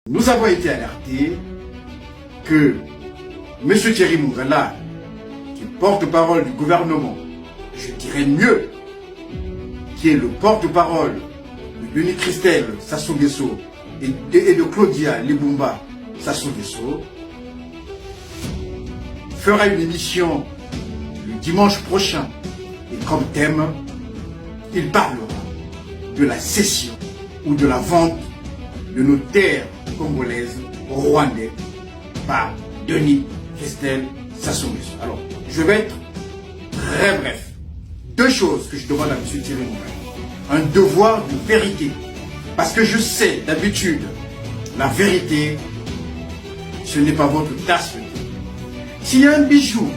Nous avons été alertés que M. Thierry Mungala, qui est porte-parole du gouvernement, je dirais mieux, qui est le porte-parole de Denis Christelle Sassou Nguesso et de Claudia Libumba Sassou Nguesso, fera une émission le dimanche prochain et comme thème, il parlera de la cession ou de la vente de nos terres congolaises au Rwandais par Denis Christelle Sassou Nguesso. Alors, je vais être très bref. Deux choses que je demande à M. Thierry Mungala. Un devoir de vérité. Parce que je sais, d'habitude, la vérité, ce n'est pas votre tasse de thé. S'il y a un bijou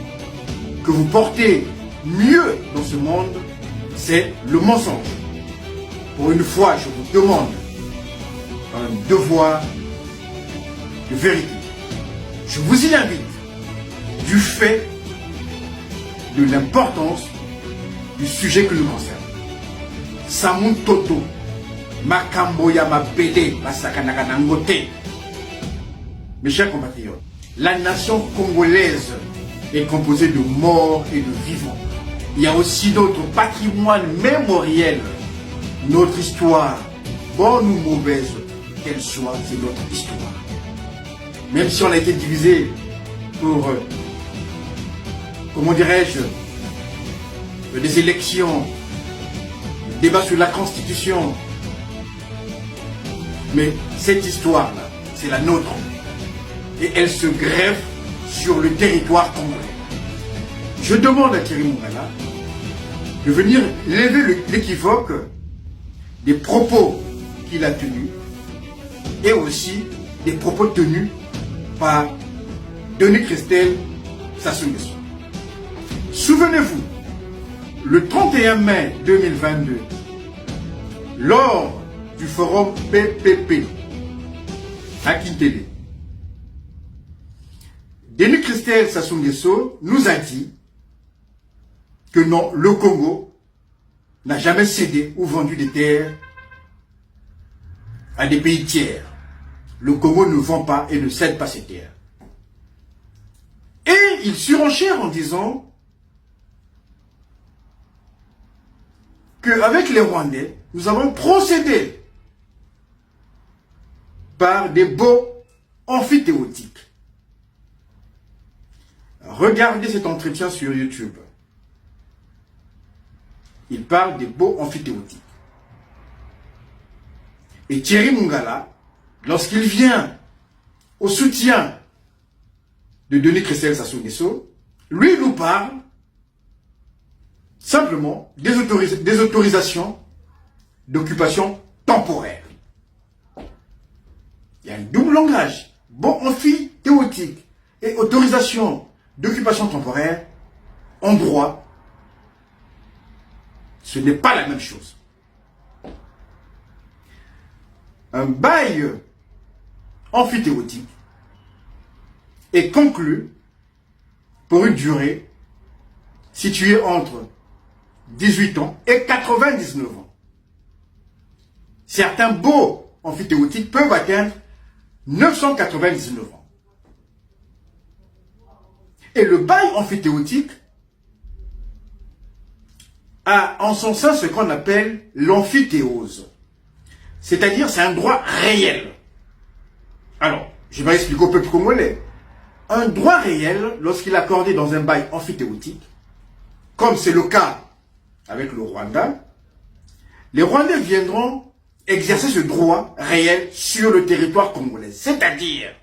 que vous portez mieux dans ce monde, c'est le mensonge. Pour une fois, je vous demande un devoir de vérité. Je vous y invite du fait de l'importance du sujet que nous concerne. Samun Toto, Makambo Yamabede, Masakanaka Nangote. Mes chers compatriotes, la nation congolaise est composée de morts et de vivants. Il y a aussi notre patrimoine mémoriel, notre histoire, bonne ou mauvaise qu'elle soit, c'est notre histoire. Même si on a été divisé pour, comment dirais-je, des élections, débat sur la Constitution. Mais cette histoire-là, c'est la nôtre. Et elle se greffe sur le territoire congolais. Je demande à Thierry Mungala de venir lever l'équivoque des propos qu'il a tenus et aussi des propos tenus par Denis Christelle Sassou Nguesso. Souvenez-vous, le 31 mai 2022, lors du forum PPP à Kinshasa, Denis Christelle Sassou Nguesso nous a dit que non, le Congo n'a jamais cédé ou vendu des terres à des pays tiers. Le Congo ne vend pas et ne cède pas ses terres. Et il surenchère en disant qu'avec les Rwandais, nous avons procédé par des baux amphithéotiques. Regardez cet entretien sur YouTube. Il parle des baux amphithéotiques. Et Thierry Mungala, lorsqu'il vient au soutien de Denis Christelle Sassou Nguesso, lui nous parle simplement des autorisations d'occupation temporaire. Il y a un double langage. Bon amphithéotique et autorisation d'occupation temporaire, en droit, ce n'est pas la même chose. Un bail amphithéotique est conclu pour une durée située entre 18 ans et 99 ans. Certains baux amphithéotiques peuvent atteindre 999 ans. Et le bail amphithéotique a en son sein ce qu'on appelle l'amphithéose. C'est-à-dire, c'est un droit réel. Alors, je vais expliquer au peuple congolais. Un droit réel, lorsqu'il est accordé dans un bail amphithéotique, comme c'est le cas avec le Rwanda, les Rwandais viendront exercer ce droit réel sur le territoire congolais. C'est-à-dire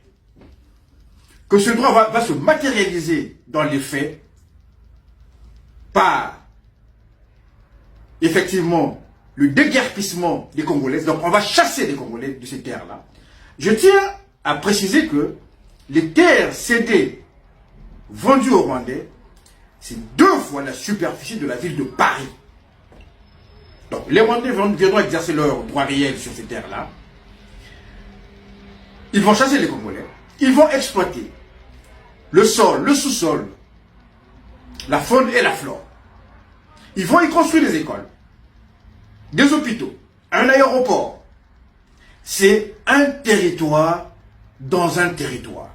que ce droit va se matérialiser dans les faits par, effectivement, le déguerpissement des Congolais. Donc, on va chasser les Congolais de ces terres-là. Je tiens à préciser que les terres cédées, vendues aux Rwandais, c'est 2 fois la superficie de la ville de Paris. Donc, les Rwandais viendront exercer leur droit réel sur ces terres-là. Ils vont chasser les Congolais. Ils vont exploiter le sol, le sous-sol, la faune et la flore. Ils vont y construire des écoles, des hôpitaux, un aéroport. C'est un territoire dans un territoire.